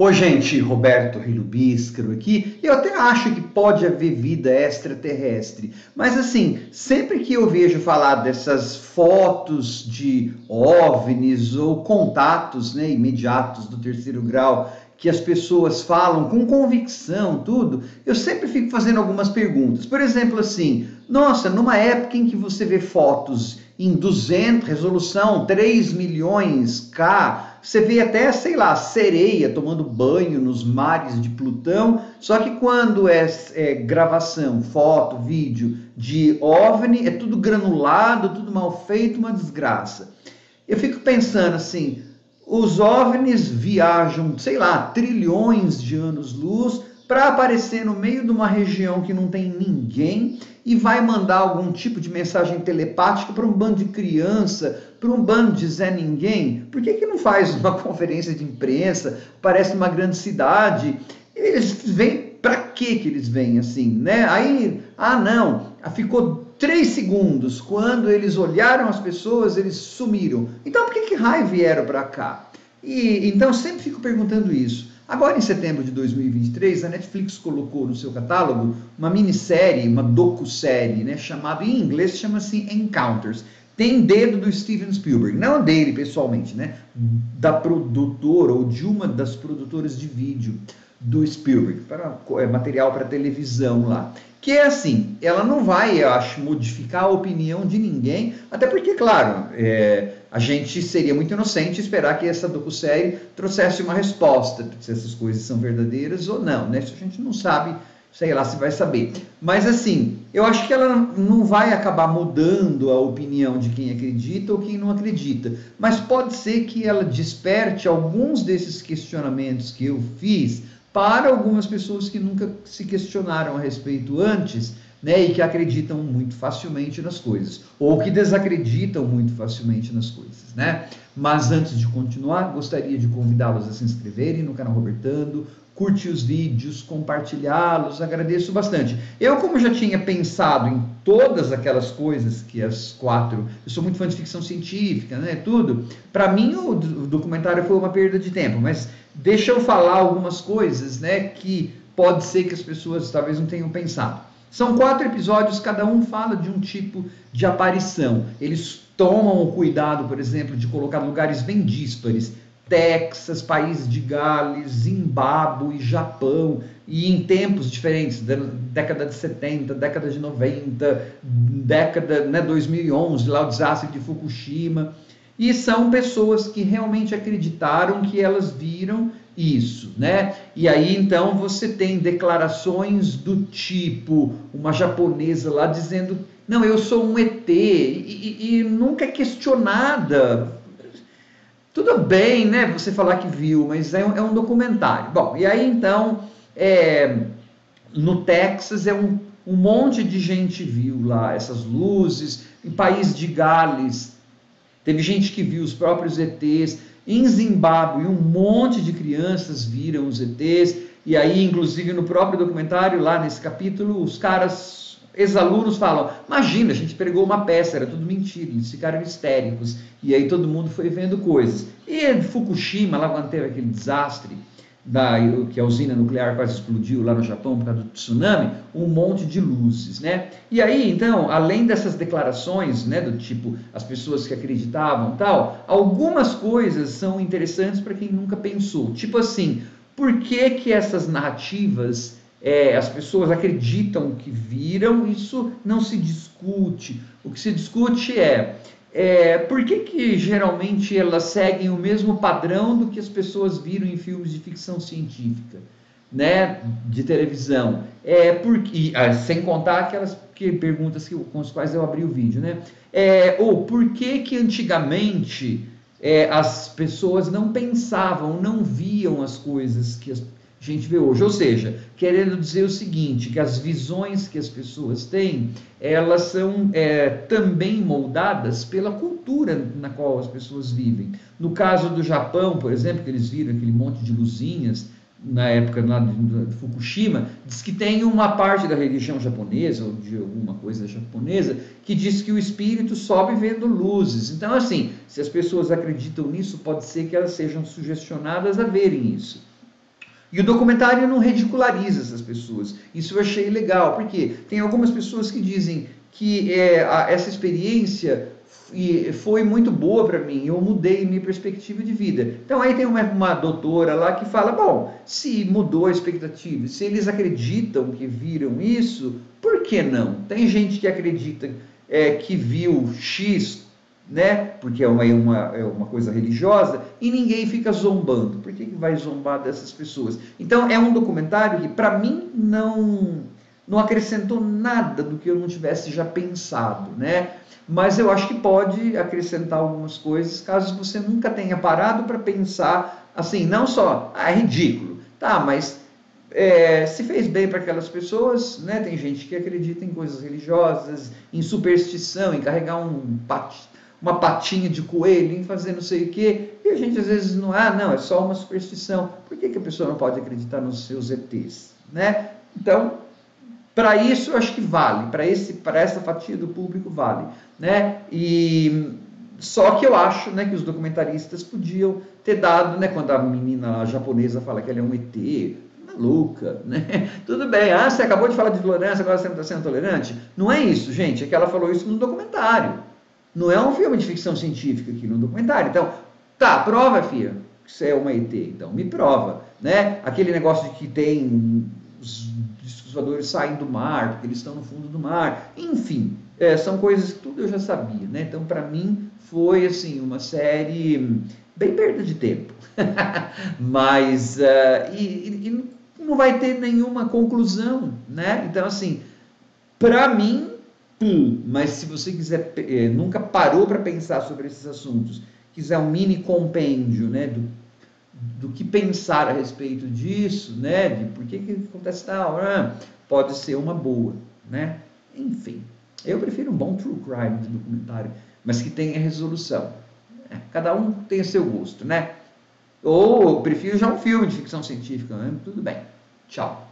Oi, gente, Roberto Rilubiscaro aqui. Eu até acho que pode haver vida extraterrestre, mas assim, sempre que eu vejo falar dessas fotos de OVNIs ou contatos, né, imediatos do terceiro grau, que as pessoas falam com convicção, tudo, eu sempre fico fazendo algumas perguntas. Por exemplo, assim, nossa, numa época em que você vê fotos em 200, resolução 3 milhões K, você vê até, sei lá, sereia tomando banho nos mares de Plutão, só que quando é gravação, foto, vídeo de OVNI, é tudo granulado, tudo mal feito, uma desgraça. Eu fico pensando assim, os OVNIs viajam, sei lá, trilhões de anos-luz para aparecer no meio de uma região que não tem ninguém e vai mandar algum tipo de mensagem telepática para um bando de criança, para um bando de Zé Ninguém. Por que não faz uma conferência de imprensa, parece uma grande cidade? Eles vêm, para que eles vêm assim, né? Aí, não, ficou 3 segundos, quando eles olharam as pessoas, eles sumiram. Então, por que raio vieram para cá? Então, eu sempre fico perguntando isso. Agora, em setembro de 2023, a Netflix colocou no seu catálogo uma minissérie, uma docu-série, né, chamada, em inglês, chama-se Encounters. Tem dedo do Steven Spielberg, não dele pessoalmente, né, da produtora ou de uma das produtoras de vídeo do Spielberg, para material para televisão lá. Que é assim, ela não vai, eu acho, modificar a opinião de ninguém, até porque, claro, a gente seria muito inocente esperar que essa docu-série trouxesse uma resposta, se essas coisas são verdadeiras ou não, né? Isso a gente não sabe, sei lá se vai saber. Mas assim, eu acho que ela não vai acabar mudando a opinião de quem acredita ou quem não acredita, mas pode ser que ela desperte alguns desses questionamentos que eu fiz para algumas pessoas que nunca se questionaram a respeito antes, né, e que acreditam muito facilmente nas coisas, ou que desacreditam muito facilmente nas coisas, né? Mas antes de continuar, gostaria de convidá-los a se inscreverem no canal Robertando, curtir os vídeos, compartilhá-los, agradeço bastante. Eu, como já tinha pensado em todas aquelas coisas que as 4, eu sou muito fã de ficção científica, né, tudo, para mim o documentário foi uma perda de tempo, mas deixa eu falar algumas coisas, né, que pode ser que as pessoas talvez não tenham pensado. São 4 episódios, cada um fala de um tipo de aparição. Eles tomam o cuidado, por exemplo, de colocar lugares bem díspares. Texas, País de Gales, Zimbábue, Japão, e em tempos diferentes, década de 70, década de 90, década, né, 2011, lá o desastre de Fukushima. E são pessoas que realmente acreditaram que elas viram isso, né? E aí, então, você tem declarações do tipo, uma japonesa lá dizendo, não, eu sou um ET, e nunca é questionada. Tudo bem, né, você falar que viu, mas é um documentário. Bom, e aí, então, no Texas, um monte de gente viu lá essas luzes, em País de Gales, teve gente que viu os próprios ETs. Em Zimbábue, um monte de crianças viram os ETs. E aí, inclusive, no próprio documentário, lá nesse capítulo, os caras, ex-alunos falam, imagina, a gente pregou uma peça, era tudo mentira. Eles ficaram histéricos. E aí todo mundo foi vendo coisas. E Fukushima, lá quando teve aquele desastre, que a usina nuclear quase explodiu lá no Japão por causa do tsunami, um monte de luzes, né? E aí, então, além dessas declarações, né, do tipo, as pessoas que acreditavam tal, algumas coisas são interessantes para quem nunca pensou. Tipo assim, por que que essas narrativas, as pessoas acreditam que viram, isso não se discute. O que se discute por que geralmente elas seguem o mesmo padrão do que as pessoas viram em filmes de ficção científica, né, de televisão? Sem contar aquelas perguntas com as quais eu abri o vídeo, né? Ou por que antigamente as pessoas não pensavam, não viam as coisas que a gente vê hoje? Ou seja, querendo dizer o seguinte, que as visões que as pessoas têm, elas são também moldadas pela cultura na qual as pessoas vivem. No caso do Japão, por exemplo, que eles viram aquele monte de luzinhas na época lá de Fukushima, diz que tem uma parte da religião japonesa, ou de alguma coisa japonesa, que diz que o espírito sobe vendo luzes. Então, assim, se as pessoas acreditam nisso, pode ser que elas sejam sugestionadas a verem isso. E o documentário não ridiculariza essas pessoas. Isso eu achei legal, porque tem algumas pessoas que dizem que essa experiência foi muito boa para mim, eu mudei minha perspectiva de vida. Então aí tem uma doutora lá que fala, bom, se mudou a expectativa, se eles acreditam que viram isso, por que não? Tem gente que acredita que viu X, né? Porque é uma coisa religiosa, e ninguém fica zombando. Por que vai zombar dessas pessoas? Então é um documentário que para mim não acrescentou nada do que eu não tivesse já pensado, né? Mas eu acho que pode acrescentar algumas coisas caso você nunca tenha parado para pensar assim, não só, é ridículo, tá, mas se fez bem para aquelas pessoas, né? Tem gente que acredita em coisas religiosas, em superstição, em carregar uma patinha de coelho, em fazer não sei o quê, e a gente às vezes não, não, é só uma superstição. Por que a pessoa não pode acreditar nos seus ETs, né? Então, para isso, eu acho que vale, para essa fatia do público vale, né? E só que eu acho, né, que os documentaristas podiam ter dado, né, quando a menina japonesa fala que ela é um ET, maluca, né? Tudo bem, você acabou de falar de tolerância, agora você não está sendo tolerante? Não é isso, gente, é que ela falou isso no documentário. Não é um filme de ficção científica aqui no documentário. Então, tá, prova, filha, que você é uma ET, então me prova, né? Aquele negócio de que tem os discos voadores saem do mar, porque eles estão no fundo do mar, enfim, são coisas que tudo eu já sabia, né? Então, para mim, foi assim uma série bem perda de tempo, mas e não vai ter nenhuma conclusão, né? Então, assim, para mim, mas se você quiser, nunca parou para pensar sobre esses assuntos, quiser um mini compêndio, né, do que pensar a respeito disso, né, de por que acontece tal, pode ser uma boa, né? Enfim, eu prefiro um bom true crime de documentário, mas que tenha resolução. Cada um tem o seu gosto, né? Ou prefiro já um filme de ficção científica, né? Tudo bem. Tchau.